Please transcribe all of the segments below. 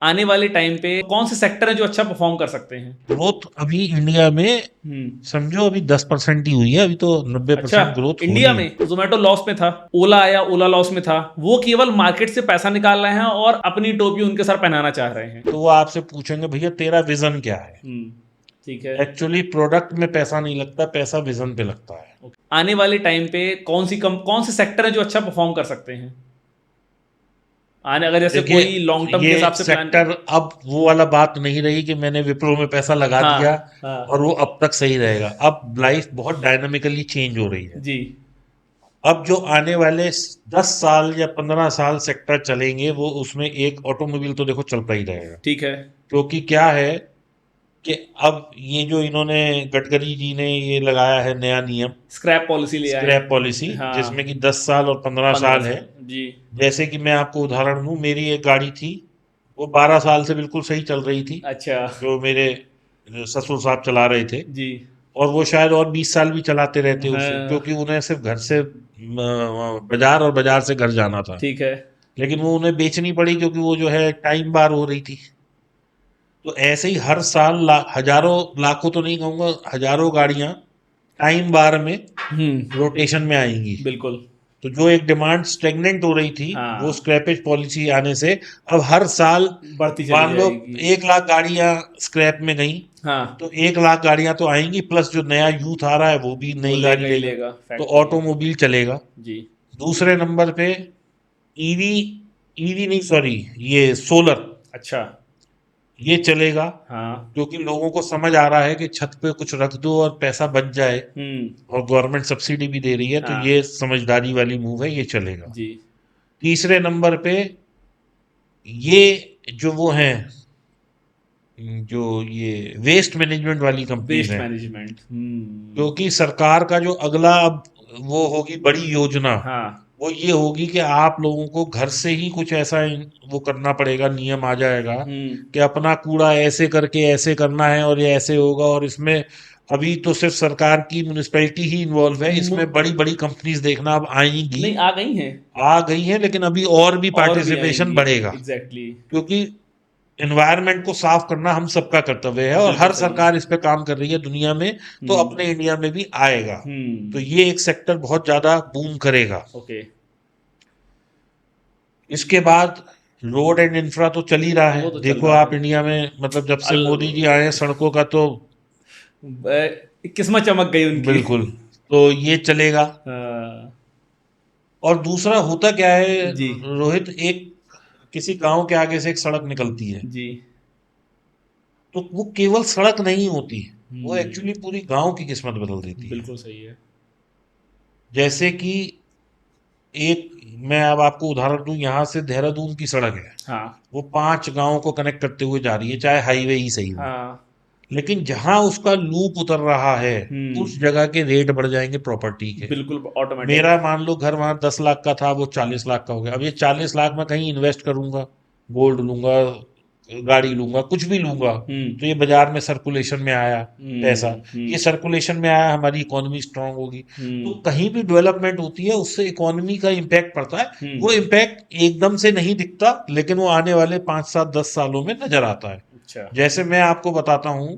आने वाले टाइम पे कौन से सेक्टर है जो अच्छा परफॉर्म कर सकते हैं? ग्रोथ अभी इंडिया में समझो अभी 10% ही हुई है, अभी तो अच्छा, 90% ग्रोथ इंडिया होनी है। में जोमेटो लॉस में था, ओला आया, ओला लॉस में था। वो केवल मार्केट से पैसा निकाल रहे हैं और अपनी टोपी उनके सर पहनाना चाह रहे हैं। तो वो आपसे पूछेंगे भैया तेरा विजन क्या है। ठीक है। एक्चुअली प्रोडक्ट में पैसा नहीं लगता, पैसा विजन पे लगता है। आने वाले टाइम पे कौन से सेक्टर है जो अच्छा परफॉर्म कर सकते हैं? आने अगर जैसे देखिए, कोई लॉन्ग टर्म के ये हिसाब से प्लान। सेक्टर अब वो वाला बात नहीं रही कि मैंने विप्रो में पैसा लगा हाँ। दिया हाँ। और वो अब तक सही रहेगा। अब लाइफ बहुत डायनामिकली चेंज हो रही है। जी। अब जो आने वाले 10 साल या 15 साल सेक्टर चलेंगे, वो उसमें एक ऑटोमोबाइल तो देखो चलता ही रहेगा। ठीक है। क्योंकि क्या है कि अब ये जो इन्होंने गडकरी जी ने ये लगाया है नया नियम, स्क्रैप पॉलिसी ले आए स्क्रैप पॉलिसी, हैं। हाँ। जिसमें कि 10 साल और 15 साल 15 साल। है। जी। जैसे कि मैं आपको उदाहरण दूं, मेरी एक गाड़ी थी, वो 12 साल से बिल्कुल सही चल रही थी, अच्छा। जो मेरे ससुर साहब चला रहे थे। जी। और वो शायद और 20 साल भी चलाते रहते उसे, हाँ। क्योंकि उन्हें सिर्फ घर से बाजार और बाजार से घर जाना था। ठीक है। लेकिन वो उन्हें बेचनी पड़ी, क्योंकि वो जो है टाइम बार हो रही थी। तो ऐसे ही हर साल हजारों, लाखों तो नहीं कहूंगा, हजारों गाड़ियां टाइम बार में रोटेशन में आएंगी। बिल्कुल। तो जो एक डिमांड स्टेगनेंट हो रही थी, वो हाँ। स्क्रैपेज पॉलिसी आने से अब हर साल, बढ़ती चली मान लो जाएगी। 1 लाख गाड़ियां स्क्रैप में गई, हाँ। तो 1 लाख गाड़ियां तो आएंगी, प्लस जो नया यूथ आ रहा है वो भी वो नई गाड़ी लेगा ही लेगा। लेगा तो फैक्ट्री। ऑटोमोबाइल चलेगा। जी। दूसरे नंबर पे ईवी, ईवी नहीं सॉरी, ये सोलर, अच्छा। ये चलेगा। हाँ। क्योंकि लोगों को समझ आ रहा है कि छत पे कुछ रख दो और पैसा बच जाए, और गवर्नमेंट सब्सिडी भी दे रही है, तो हाँ। ये समझदारी वाली मूव है, ये चलेगा। जी। तीसरे नंबर पे ये जो वो हैं, जो ये वेस्ट मैनेजमेंट वाली कंपनीज वेस्ट हैं, मैनेजमेंट। क्योंकि सरकार का जो अगला अब वो होगी बड़ी योजना, हाँ। वो ये होगी कि आप लोगों को घर से ही कुछ ऐसा वो करना पड़ेगा, नियम आ जाएगा कि अपना कूड़ा ऐसे करके ऐसे करना है और ये ऐसे होगा। और इसमें अभी तो सिर्फ सरकार की म्युनिसिपैलिटी ही इन्वॉल्व है, इसमें बड़ी बड़ी कंपनीज देखना अब आएंगी, नहीं, आ गई हैं। आ गई हैं, लेकिन अभी और भी और भी पार्टिसिपेशन आएंगी। बढ़ेगा। एग्जैक्टली। क्योंकि एनवायरनमेंट को साफ करना हम सबका कर्तव्य है, और बिल्कुल हर सही। सरकार इस पे काम कर रही है दुनिया में। तो अपने इंडिया में भी आएगा। तो ये एक सेक्टर बहुत ज्यादा बूम करेगा। ओके। इसके बाद रोड एंड इंफ्रा तो चल ही रहा है। वो तो चल देखो रहा आप है। इंडिया में, मतलब जब से अल मोदी जी आए हैं, सड़कों का तो किस्मत चमक गई उनकी। बिल्कुल, तो ये चलेगा। हाँ। और दूसरा होता क्या है जी। रोहित, एक किसी गांव के आगे से एक सड़क निकलती है, जी। तो वो केवल सड़क नहीं होती, वो एक्चुअली पूरी गांव की किस्मत बदल देती है। बिल्कुल सही है। जैसे कि एक, मैं अब आपको उदाहरण दूं, यहाँ से देहरादून की सड़क है, हाँ। वो 5 गांवों को कनेक्ट करते हुए जा रही है, चाहे हाईवे ही सही हो। हाँ। लेकिन जहां उसका लूप उतर रहा है, उस जगह के रेट बढ़ जाएंगे प्रॉपर्टी के। बिल्कुल ऑटोमेटिक। मेरा मान लो घर वहां 10 लाख का था, वो 40 लाख का हो गया। अब ये 40 लाख में कहीं इन्वेस्ट करूंगा, गोल्ड लूंगा, गाड़ी लूंगा, कुछ भी लूंगा, तो ये बाजार में सर्कुलेशन में आया पैसा, ये सर्कुलेशन में आया, हमारी इकोनॉमी स्ट्रांग होगी। तो कहीं भी डेवलपमेंट होती है, उससे इकोनॉमी का इम्पैक्ट पड़ता है। वो इम्पैक्ट एकदम से नहीं दिखता, लेकिन वो आने वाले 5 7 10 सालों में नजर आता है। अच्छा। जैसे मैं आपको बताता हूँ,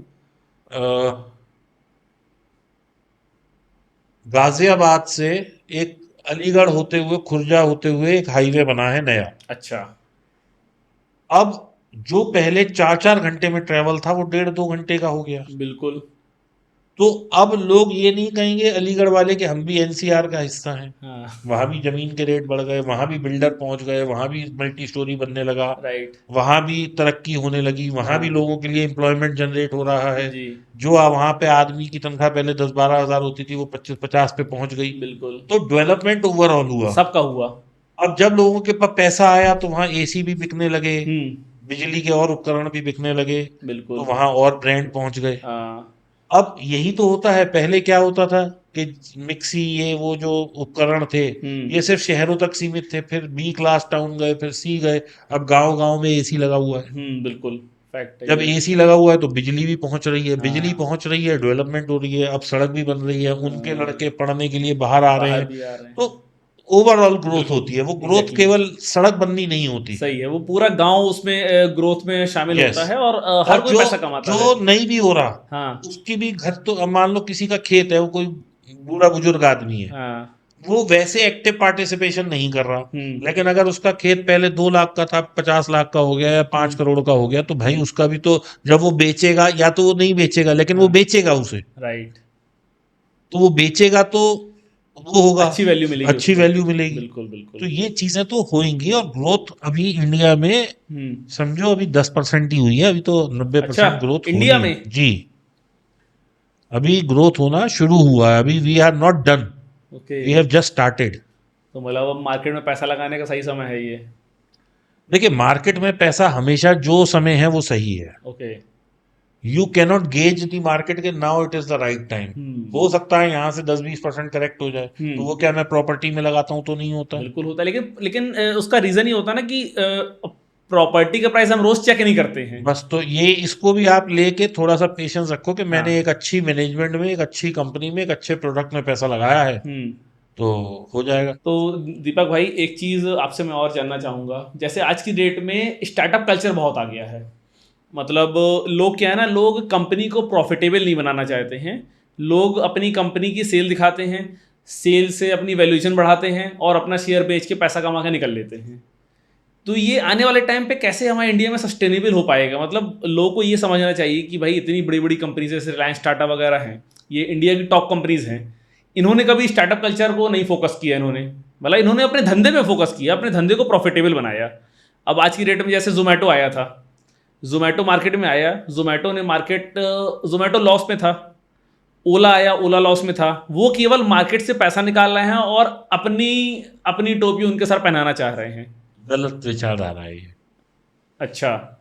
गाजियाबाद से एक अलीगढ़ होते हुए, खुर्जा होते हुए एक हाईवे बना है नया। अच्छा। अब जो पहले 4 4 घंटे में ट्रेवल था, वो 1.5 2 घंटे का हो गया। बिल्कुल। तो अब लोग ये नहीं कहेंगे अलीगढ़ वाले कि हम भी एनसीआर का हिस्सा हैं। हाँ। वहां भी जमीन के रेट बढ़ गए, वहां भी बिल्डर पहुंच गए, वहां भी मल्टी स्टोरी बनने लगा, राइट। वहां भी तरक्की होने लगी, वहां भी हाँ। लोगों के लिए एम्प्लॉयमेंट जनरेट हो रहा है। जी। जो वहां पे आदमी की तनख्वाह पहले 10 12 हजार होती थी, वो 25 50 पे पहुंच गई। बिल्कुल। तो डेवलपमेंट ओवरऑल हुआ। सबका हुआ। अब जब लोगों के पास पैसा आया, तो वहां एसी भी बिकने लगे, हम्म। बिजली के और उपकरण भी बिकने लगे, तो बिल्कुल। वहां और ब्रांड पहुंच गए। हाँ। अब यही तो होता है। पहले क्या होता था कि मिक्सी, ये वो जो उपकरण थे, ये सिर्फ शहरों तक सीमित थे, फिर बी क्लास टाउन गए, फिर सी गए। अब गांव गांव में एसी लगा हुआ है। बिल्कुल। फैक्ट है जब ये। एसी लगा हुआ है, तो बिजली भी पहुंच रही है, बिजली हाँ। पहुंच रही है, डेवलपमेंट हो रही है, अब सड़क भी बन रही है, उनके हाँ, लड़के पढ़ने के लिए बाहर आ रहे बाहर हैं। भी आ रहे तो हैं। ओवरऑल ग्रोथ होती है। वो ग्रोथ Exactly. केवल सड़क बननी नहीं होती। सही है, वो पूरा गांव उसमें ग्रोथ में शामिल यस। होता है और हर और कोई जो पैसा कमाता है। जो नहीं भी हो रहा, हाँ उसकी भी घर तो, अब मान लो किसी का खेत है, वो कोई बूढ़ा बुजुर्ग आदमी है, हाँ। वो वैसे एक्टिव पार्टिसिपेशन नहीं कर रहा, हम्म। लेकिन अगर उसका खेत पहले 2 लाख का था, 50 लाख का हो गया या 5 करोड़ का हो गया, तो भाई उसका भी तो, जब वो बेचेगा, या तो वो नहीं बेचेगा लेकिन वो हाँ बेचेगा उसे, राइट। तो वो बेचेगा तो वो होगा, अच्छी वैल्यू मिलेगी अच्छी उसको। वैल्यू मिलेगी। बिल्कुल तो बिल्कुल। ये चीजें तो होंगी। और ग्रोथ अभी इंडिया में हम्म। समझो अभी 10% ही हुई है, अभी तो नब्बे अच्छा, परसेंट ग्रोथ इंडिया होनी है में? जी। अभी ग्रोथ होना शुरू हुआ है, अभी we are not done, okay. We have just started. तो मतलब अब मार्केट में पैसा लगाने का सही समय है ये? देखिए, मार्केट में पैसा हमेशा जो समय है वो सही है। Okay. You cannot gauge the market के now it is the right time. Hmm. हो सकता है यहाँ से 10-20% करेक्ट हो जाए, तो वो क्या मैं प्रॉपर्टी में लगाता हूँ तो नहीं होता। बिल्कुल होता है, लेकिन लेकिन उसका रीजन ये होता है ना कि प्रॉपर्टी का प्राइस हम रोज चेक नहीं करते हैं। बस तो ये, इसको भी आप लेके थोड़ा सा पेशेंस रखो कि मैंने हाँ। एक अच्छी मैनेजमेंट में, एक अच्छी कंपनी में, एक अच्छे प्रोडक्ट में पैसा लगाया है, हम्म। तो हो जाएगा। तो दीपक भाई, एक चीज़ आपसे मैं और जानना चाहूँगा। जैसे आज की डेट में स्टार्टअप कल्चर बहुत आ गया है। मतलब लोग क्या है ना, लोग कंपनी को प्रॉफिटेबल नहीं बनाना चाहते हैं। लोग अपनी कंपनी की सेल दिखाते हैं, सेल से अपनी वैल्यूएशन बढ़ाते हैं और अपना शेयर बेच के पैसा कमा के निकल लेते हैं। तो ये आने वाले टाइम पे कैसे हमारे इंडिया में सस्टेनेबल हो पाएगा? मतलब लोगों को ये समझना चाहिए कि भाई इतनी बड़ी बड़ी कंपनीज जैसे रिलायंस, टाटा वगैरह हैं, ये इंडिया की टॉप कंपनीज हैं। इन्होंने कभी स्टार्टअप कल्चर को नहीं फोकस किया। इन्होंने मतलब इन्होंने अपने धंधे में फोकस किया, अपने धंधे को प्रॉफिटेबल बनाया। अब आज की डेट में जैसे जोमेटो आया था, जोमेटो मार्केट में आया, जोमेटो लॉस में था। ओला आया, ओला लॉस में था। वो केवल मार्केट से पैसा निकाल रहे हैं और अपनी अपनी टोपी उनके सर पहनाना चाह रहे हैं। गलत विचारधारा है ये। अच्छा।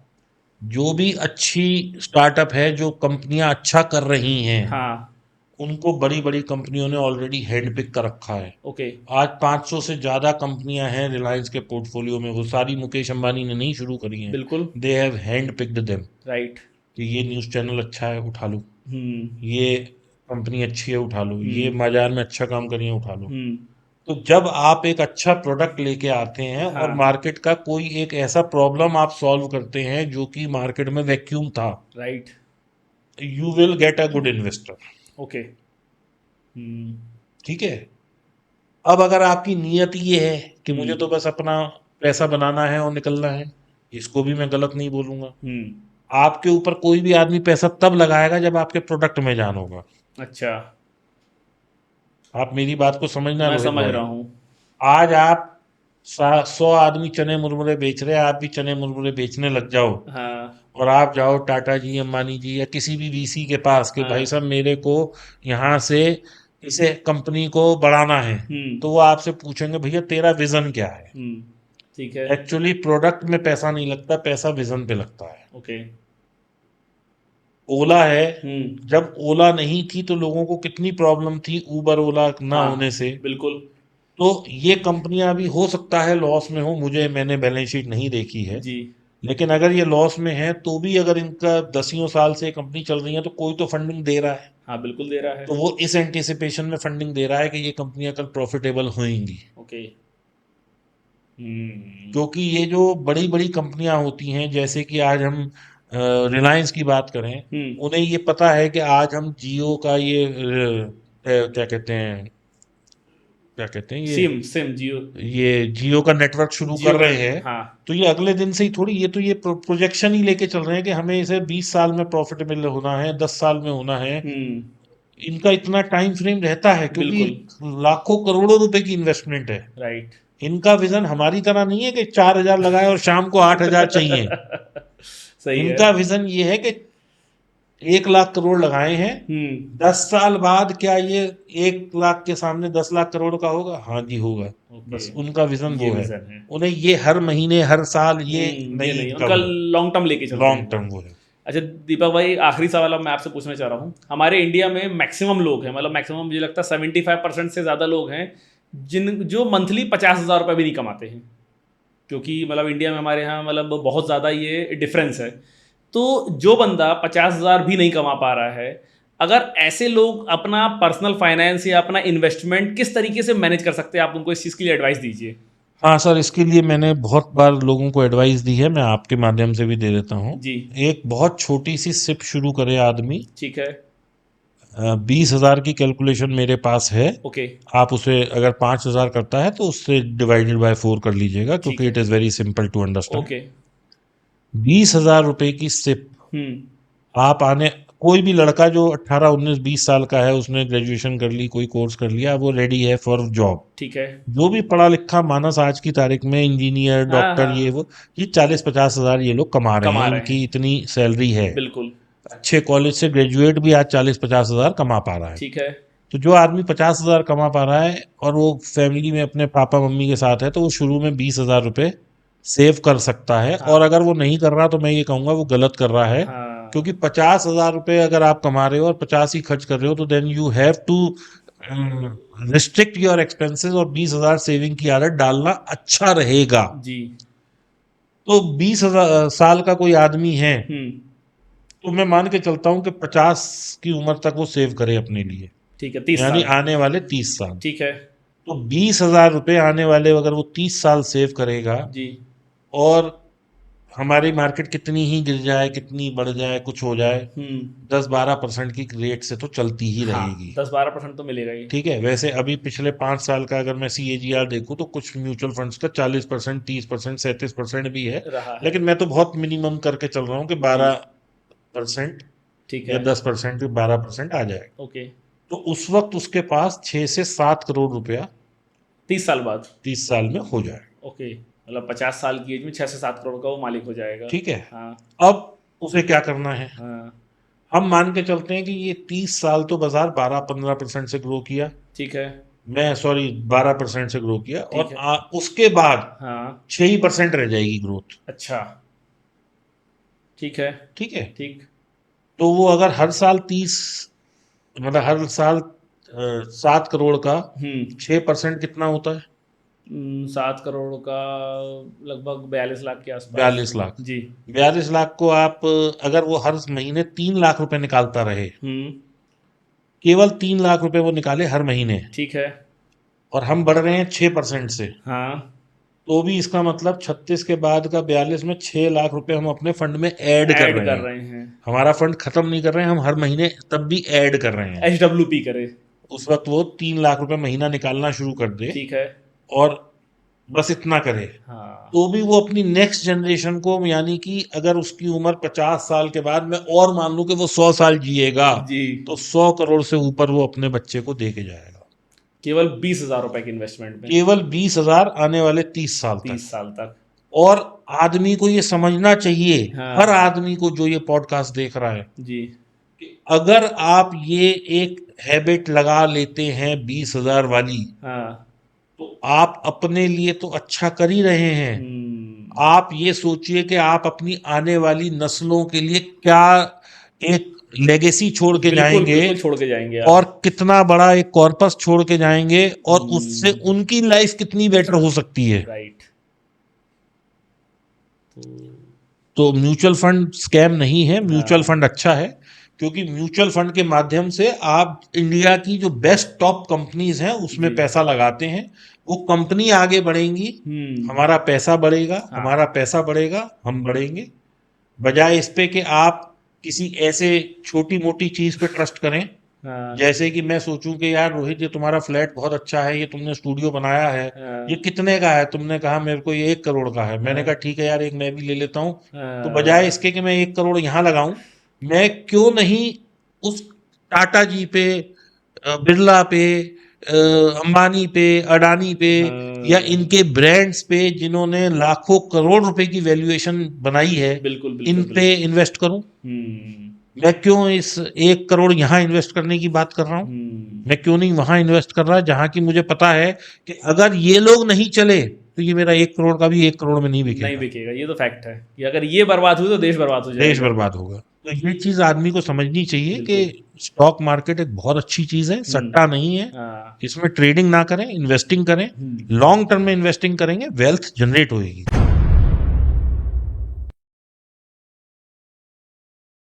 जो भी अच्छी स्टार्टअप है, जो कंपनियां अच्छा कर रही हैं, हाँ। उनको बड़ी बड़ी कंपनियों ने ऑलरेडी हैंड पिक कर रखा है। ओके। आज 500 से ज्यादा कंपनियां हैं रिलायंस के पोर्टफोलियो में, वो सारी मुकेश अंबानी ने नहीं शुरू करी हैं। बिल्कुल। They have hand picked them, right. कि ये न्यूज़ चैनल अच्छा है, उठा लो। हम्म। ये कंपनी अच्छी है, उठा लो। ये हम्म। बाजार में अच्छा काम करिए, उठा लो। हम्म। तो जब आप एक अच्छा प्रोडक्ट लेके आते हैं और हाँ। मार्केट का कोई एक ऐसा प्रॉब्लम आप सॉल्व करते हैं जो कि मार्केट में वैक्यूम था, right. You will get a good investor. Okay. Hmm. ठीक है। अब अगर आपकी नियत ये है कि मुझे तो हम्म। बस अपना पैसा बनाना है और निकलना है, इसको भी मैं गलत नहीं बोलूंगा। हम्म। आपके ऊपर कोई भी आदमी पैसा तब लगाएगा जब आपके प्रोडक्ट में जान होगा। अच्छा। आप मेरी बात को समझना मैं रोहित समझ भाई। रहा हूँ। आज आप 100 आदमी चने मुरमुरे बेच रहे हैं, आप भी चने मुरमुरे बेचने लग जाओ, हाँ। और आप जाओ टाटा जी, अंबानी जी या किसी भी वीसी के पास कि भाई हाँ। साहब मेरे को यहाँ से इसे कंपनी को बढ़ाना है, हम्म। तो वो आपसे पूछेंगे भैया तेरा विजन क्या है। हम्म। ठीक है। एक्चुअली प्रोडक्ट में पैसा नहीं लगता, पैसा विजन पे लगता है। ओके। ओला है, हम्म। जब ओला नहीं थी तो लोगों को कितनी प्रॉब्लम थी उबर ओला ना हाँ। होने से। बिल्कुल। तो ये कंपनियां भी हो सकता है लॉस में हो, मैंने बैलेंस शीट नहीं देखी है, जी। लेकिन अगर ये लॉस में है तो भी अगर इनका दसियों साल से कंपनी चल रही है तो कोई तो फंडिंग दे रहा है। हाँ बिल्कुल दे रहा है। तो वो इस एंटिसिपेशन में फंडिंग दे रहा है कि ये कंपनियां कल प्रॉफिटेबल होंगी। ओके। हम्म। क्योंकि ये जो बड़ी बड़ी कंपनियां होती हैं, जैसे कि आज हम रिलायंस की बात करें, हम्म। उन्हें ये पता है कि आज हम जियो का ये क्या कहते हैं, सिम सिम जियो। ये जियो का नेटवर्क शुरू जियो कर का। रहे हैं, हाँ। तो ये अगले दिन से ही थोड़ी, ये तो ये प्रोजेक्शन ही लेके चल रहे हैं कि हमें इसे 20 साल में प्रॉफिटेबल होना है, 10 साल में होना है। हम्म। इनका इतना टाइम फ्रेम रहता है क्योंकि बिल्कुल। लाखों करोड़ों रुपए की इन्वेस्टमेंट है। राइट। इनका विजन हमारी तरह नहीं है कि 4,000 लगाए और शाम को 8,000 चाहिए। सही है। इनका विजन ये है कि 1 लाख करोड़ लगाए हैं, हम्म। 10 साल बाद क्या ये 1 लाख के सामने 10 लाख करोड़ का होगा? हाँ जी होगा। ओके। बस उनका विजन ये वो है। विजन है। उन्हें ये हर महीने हर साल ये ये नहीं, नहीं, इनका उनका वो लॉन्ग टर्म लेके चलते लॉन्ग हैं वो। टर्म वो है। अच्छा दीपक भाई, आखिरी सवाल अब मैं आपसे पूछना चाह रहा हूँ। हमारे इंडिया में मैक्सिमम लोग हैं, मतलब मैक्सिमम मुझे लगता है 75% से ज़्यादा लोग हैं जो मंथली 50,000 रुपये भी नहीं कमाते हैं। क्योंकि मतलब इंडिया में हमारे यहाँ मतलब बहुत ज़्यादा ये डिफरेंस है। तो जो बंदा 50,000 भी नहीं कमा पा रहा है, अगर ऐसे लोग अपना पर्सनल फाइनेंस या अपना इन्वेस्टमेंट किस तरीके से मैनेज कर सकते हैं, आप उनको इस चीज़ के लिए एडवाइस दीजिए। हाँ सर, इसके लिए मैंने बहुत बार लोगों को एडवाइस दी है, मैं आपके माध्यम से भी दे देता हूँ। जी। एक बहुत छोटी सी सिप शुरू करे आदमी। ठीक है। 20,000 की कैलकुलेशन मेरे पास है। ओके। आप उसे अगर 5,000 करता है तो उससे डिवाइडेड बाय 4 कर लीजिएगा, ठीक क्योंकि है। It is very simple to understand. Okay. 20,000 रुपए की सिप आप आने, कोई भी लड़का जो 18, 19, 20 साल का है, उसने ग्रेजुएशन कर ली, कोई कोर्स कर लिया, वो रेडी है फॉर जॉब। ठीक है। जो भी पढ़ा लिखा मानस आज की तारीख में, इंजीनियर, हाँ डॉक्टर, हाँ, ये 40-50 हज़ार ये लोग कमा रहे कमा हैं, रहे इनकी हैं। इतनी सैलरी है। बिल्कुल। अच्छे कॉलेज से ग्रेजुएट भी आज 40-50 हज़ार कमा पा रहा है। ठीक है। तो जो आदमी 50,000 कमा पा रहा है और वो फैमिली में अपने पापा मम्मी के साथ है, तो वो शुरू में 20,000 रुपये सेव कर सकता है। हाँ। और अगर वो नहीं कर रहा तो मैं ये कहूँगा वो गलत कर रहा है, हाँ। क्योंकि 50,000 रुपये अगर आप कमा रहे हो और 50 ही खर्च कर रहे हो, तो then you have to restrict your expenses, और 20,000 सेविंग की आदत डालना अच्छा रहेगा। जी। तो 20,000 साल का कोई आदमी है, हम्म। तो मैं मान के चलता हूँ कि 50 की उम्र तक वो सेव करे अपने लिए, ठीक है, 30 यानी साल आने वाले 30 साल। ठीक है। तो 20,000 रुपये आने वाले अगर वो 30 साल सेव करेगा, जी। और हमारी मार्केट कितनी ही गिर जाए, कितनी बढ़ जाए, कुछ हो जाए, 10-12% की रेट से तो चलती ही हाँ, रहेगी। 10-12% तो मिलेगा ही। ठीक है। वैसे अभी पिछले 5 साल का अगर मैं CAGR देखूं, तो कुछ म्यूचुअल फंड्स का 40%, 30%, 37% भी है। रहा है। लेकिन मैं तो बहुत मिनिमम करके चल रहा हूँ कि 12% ठीक या है। 10%, 12% आ जाए। ओके। तो उस वक्त उसके पास 6 से 7 करोड़ रुपया 30 साल बाद। 30 साल में हो जाए। ओके, मतलब 50 साल की एज में 6 से 7 करोड़ का वो मालिक हो जाएगा। ठीक है। हाँ। अब उसे क्या करना है? हाँ। हम मान के चलते हैं कि ये 30 साल तो बाजार 12-15% से ग्रो किया, ठीक है। मैं सॉरी 12% से ग्रो किया, ठीक और है। उसके बाद हाँ। 6% रह जाएगी ग्रोथ। अच्छा। ठीक है। ठीक है। ठीक। तो वो अगर हर साल 30, मतलब हर साल 7 करोड़ का 6% कितना होता है? 7 करोड़ का लगभग 42 लाख के आसपास। 42 लाख। जी। 42 लाख को आप, अगर वो हर महीने 3 लाख रुपए निकालता रहे, हम्म। केवल 3 लाख रुपए वो निकाले हर महीने, ठीक है। और हम बढ़ रहे हैं 6% से, हाँ। तो भी इसका मतलब 36 के बाद का 42 में 6 लाख रुपए हम अपने फंड में ऐड कर ऐड रहे कर हैं। रहे हैं। हमारा फंड खत्म नहीं कर रहे हैं हम, हर महीने तब भी ऐड कर रहे हैं। HWP करे। उस वक्त वो 3 लाख रुपए महीना निकालना शुरू कर दे, ठीक है। और बस इतना करे, हाँ। तो भी वो अपनी नेक्स्ट जनरेशन को, यानी कि अगर उसकी उम्र 50 साल के बाद मैं और मान लूं कि वो 100 साल जिएगा, जी। तो 100 करोड़ से ऊपर वो अपने बच्चे को दे के जाएगा, केवल 20,000 रुपए की इन्वेस्टमेंट में। केवल 20,000 आने वाले 30 साल तक। 30 साल तक। और आदमी को ये समझना चाहिए, हाँ। हर आदमी को जो ये पॉडकास्ट देख रहा है, जी। कि अगर आप ये एक हैबिट लगा लेते हैं 20,000 वाली, हाँ। तो आप अपने लिए तो अच्छा कर ही रहे हैं। आप ये सोचिए कि आप अपनी आने वाली नस्लों के लिए क्या एक लेगेसी छोड़ के बिल्कुल जाएंगे, बिल्कुल छोड़ के जाएंगे और आप। कितना बड़ा एक कॉर्पस छोड़ के जाएंगे, और उससे उनकी लाइफ कितनी बेटर हो सकती है। राइट। तो म्यूचुअल फंड स्कैम नहीं है, म्यूचुअल हाँ। फंड अच्छा है, क्योंकि म्यूचुअल फंड के माध्यम से आप इंडिया की जो बेस्ट टॉप कंपनीज हैं उसमें जी। पैसा लगाते हैं, वो कंपनी आगे बढ़ेंगी, हमारा पैसा बढ़ेगा, हाँ। हमारा पैसा बढ़ेगा, हम बढ़ेंगे। बजाय इस पे कि आप किसी ऐसे छोटी मोटी चीज पे ट्रस्ट करें, हाँ। जैसे कि मैं सोचूं कि यार रोहित, ये तुम्हारा फ्लैट बहुत अच्छा है, ये तुमने स्टूडियो बनाया है, हाँ। ये कितने का है? तुमने कहा मेरे को ये 1 करोड़ का है। मैंने कहा ठीक है यार, एक मैं भी ले लेता हूँ। तो बजाय इसके कि मैं 1 करोड़ यहाँ लगाऊं, मैं क्यों नहीं उस टाटा जी पे, बिरला पे, अंबानी पे, अडानी पे, या इनके ब्रांड्स पे जिन्होंने लाखों करोड़ रुपए की वैल्यूएशन बनाई है, बिल्कुल इन बिल्कुल पे इन्वेस्ट करूं? मैं क्यों इस 1 करोड़ यहाँ इन्वेस्ट करने की बात कर रहा हूँ? मैं क्यों नहीं वहां इन्वेस्ट कर रहा जहां की मुझे पता है कि अगर ये लोग नहीं चले तो ये मेरा 1 करोड़ का भी 1 करोड़ में नहीं नहीं बिकेगा, बिकेगा। ये तो फैक्ट है कि अगर ये बर्बाद हुई तो देश बर्बाद हो देश जाएगा। बर्बाद होगा। तो ये चीज आदमी को समझनी चाहिए कि बिल्कुल। स्टॉक मार्केट एक बहुत अच्छी चीज है, सट्टा नहीं है। हाँ। इसमें ट्रेडिंग ना करें, इन्वेस्टिंग करें। लॉन्ग टर्म में इन्वेस्टिंग करेंगे, वेल्थ जनरेट होगी।